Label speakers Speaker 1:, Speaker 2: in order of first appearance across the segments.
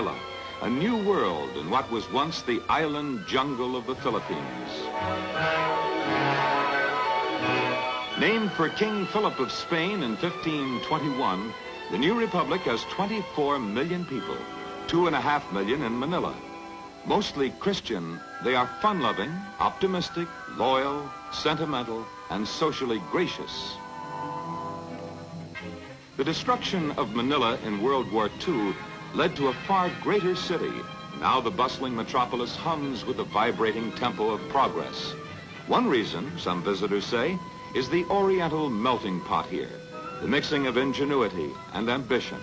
Speaker 1: Manila, a new world in what was once the island jungle of the Philippines. Named for King Philip of Spain in 1521, the new republic has 24 million people, 2.5 million in Manila. Mostly Christian, they are fun-loving, optimistic, loyal, sentimental, and socially gracious. The destruction of Manila in World War II led to a far greater city. Now the bustling metropolis hums with the vibrating tempo of progress. One reason, some visitors say, is the Oriental melting pot here, the mixing of ingenuity and ambition.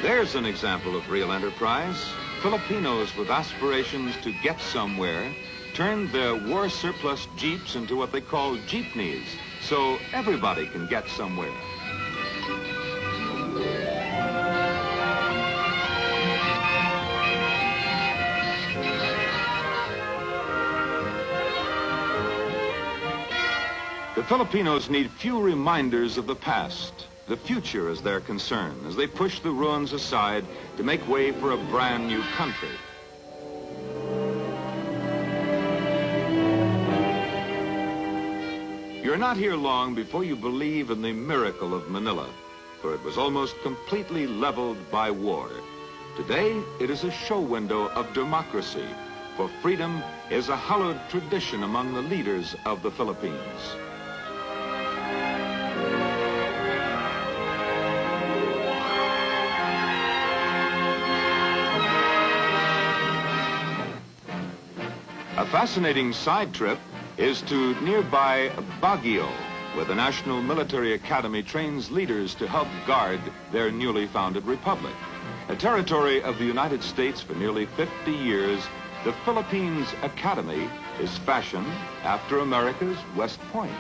Speaker 1: There's an example of real enterprise. Filipinos with aspirations to get somewhere turned their war surplus jeeps into what they call jeepneys, so everybody can get somewhere. The Filipinos need few reminders of the past. The future is their concern as they push the ruins aside to make way for a brand new country. You're not here long before you believe in the miracle of Manila, for it was almost completely leveled by war. Today, it is a show window of democracy, for freedom is a hallowed tradition among the leaders of the Philippines. A fascinating side trip is to nearby Baguio, where the National Military Academy trains leaders to help guard their newly founded republic. A territory of the United States for nearly 50 years, the Philippines Academy is fashioned after America's West Point.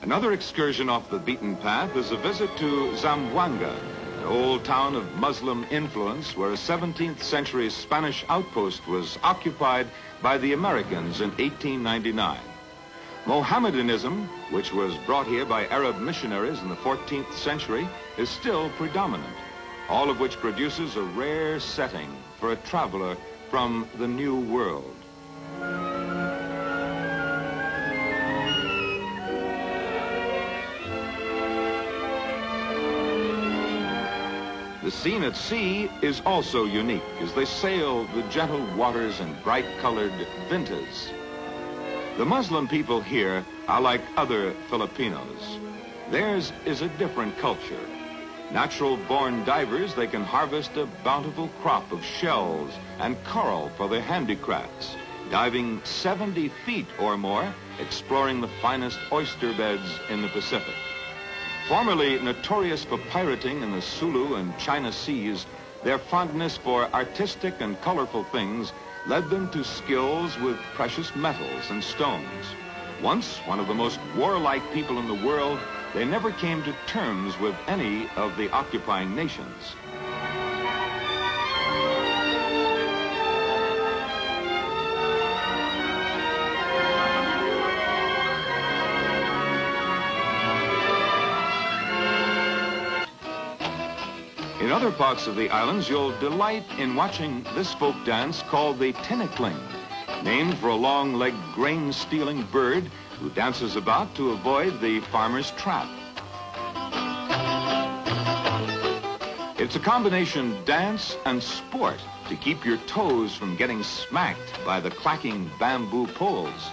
Speaker 1: Another excursion off the beaten path is a visit to Zamboanga, an old town of Muslim influence where a 17th century Spanish outpost was occupied by the Americans in 1899. Mohammedanism, which was brought here by Arab missionaries in the 14th century, is still predominant, all of which produces a rare setting for a traveler from the New World. The scene at sea is also unique as they sail the gentle waters and bright-colored vintas. The Muslim people here are like other Filipinos. Theirs is a different culture. Natural-born divers, they can harvest a bountiful crop of shells and coral for their handicrafts, diving 70 feet or more, exploring the finest oyster beds in the Pacific. Formerly notorious for pirating in the Sulu and China seas, their fondness for artistic and colorful things led them to skills with precious metals and stones. Once one of the most warlike people in the world, they never came to terms with any of the occupying nations. In other parts of the islands, you'll delight in watching this folk dance called the tinikling, named for a long-legged grain-stealing bird who dances about to avoid the farmer's trap. It's a combination dance and sport to keep your toes from getting smacked by the clacking bamboo poles.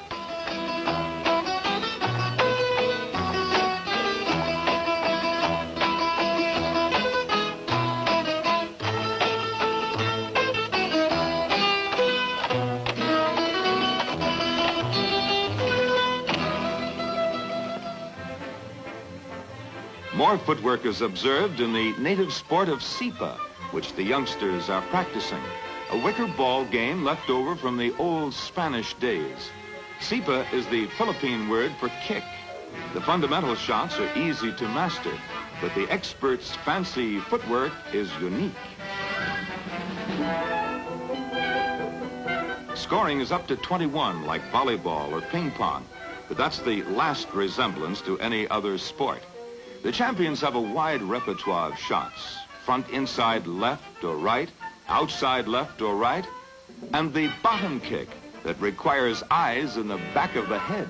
Speaker 1: More footwork is observed in the native sport of sipa, which the youngsters are practicing, a wicker ball game left over from the old Spanish days. Sipa is the Philippine word for kick. The fundamental shots are easy to master, but the expert's fancy footwork is unique. Scoring is up to 21, like volleyball or ping pong, but that's the last resemblance to any other sport. The champions have a wide repertoire of shots, front inside left or right, outside left or right, and the bottom kick that requires eyes in the back of the head.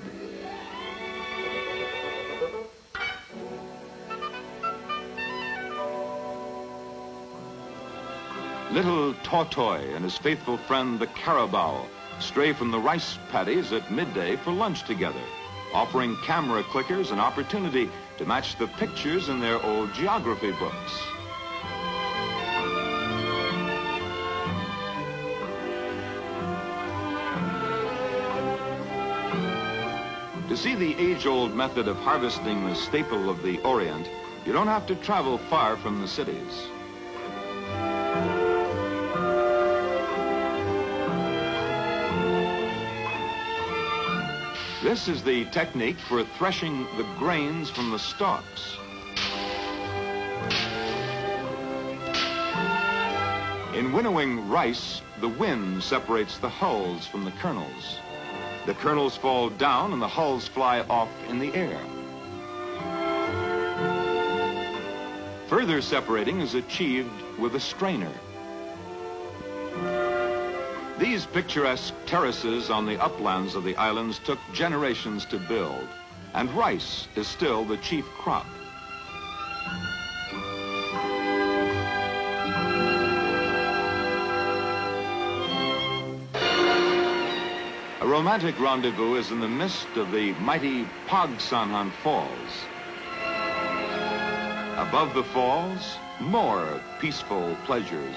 Speaker 1: Little Tortoy and his faithful friend the Carabao stray from the rice paddies at midday for lunch together, offering camera clickers an opportunity to match the pictures in their old geography books. To see the age-old method of harvesting the staple of the Orient, you don't have to travel far from the cities. This is the technique for threshing the grains from the stalks. In winnowing rice, the wind separates the hulls from the kernels. The kernels fall down and the hulls fly off in the air. Further separating is achieved with a strainer. These picturesque terraces on the uplands of the islands took generations to build, and rice is still the chief crop. A romantic rendezvous is in the midst of the mighty Pagsanhan Falls. Above the falls, more peaceful pleasures.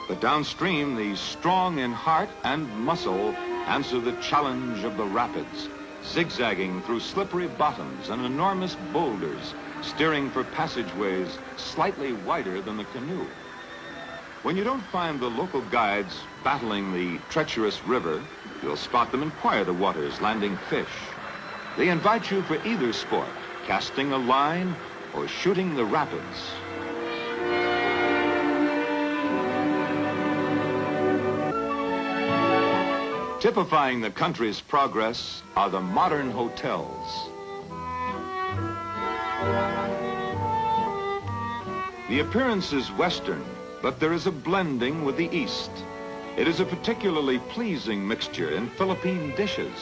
Speaker 1: But downstream, the strong in heart and muscle answer the challenge of the rapids, zigzagging through slippery bottoms and enormous boulders, steering for passageways slightly wider than the canoe. When you don't find the local guides battling the treacherous river, you'll spot them in quieter waters landing fish. They invite you for either sport, casting a line or shooting the rapids. Typifying the country's progress are the modern hotels. The appearance is Western, but there is a blending with the East. It is a particularly pleasing mixture in Philippine dishes.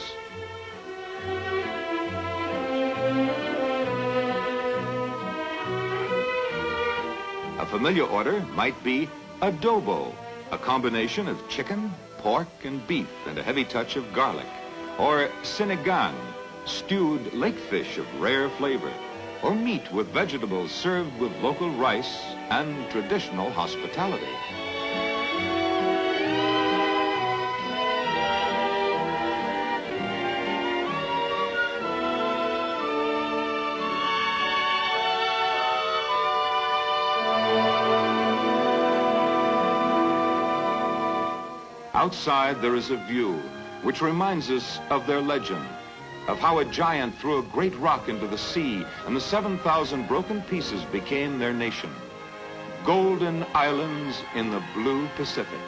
Speaker 1: A familiar order might be adobo, a combination of chicken, pork and beef and a heavy touch of garlic. Or sinigang, stewed lake fish of rare flavor. Or meat with vegetables served with local rice and traditional hospitality. Outside there is a view which reminds us of their legend, of how a giant threw a great rock into the sea and the 7,000 broken pieces became their nation. Golden islands in the blue Pacific.